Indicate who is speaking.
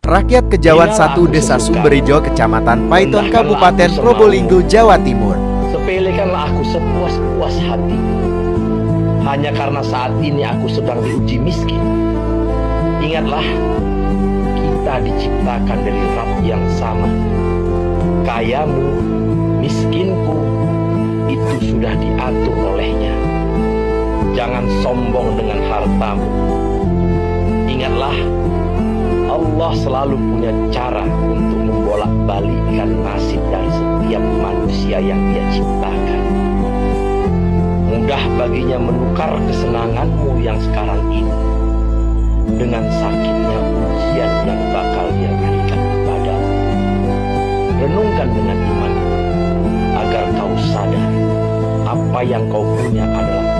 Speaker 1: Rakyat Kejawan 1 Desa Sumberijo, Kecamatan Paiton, Kabupaten Probolinggo, Jawa Timur.
Speaker 2: Sepelekanlah aku sepuas-puas hati. Hanya karena saat ini aku sedang diuji miskin. Ingatlah, kita diciptakan dari Rabb yang sama. Kayamu, miskinku, itu sudah diatur olehnya. Jangan sombong dengan hartamu. Ingatlah, Allah selalu punya cara untuk membolak-balikkan nasib dari setiap manusia yang Dia ciptakan. Mudah baginya menukar kesenanganmu yang sekarang ini dengan sakitnya ujian yang bakal Dia berikan kepadamu. Renungkan dengan iman agar kau sadar apa yang kau punya adalah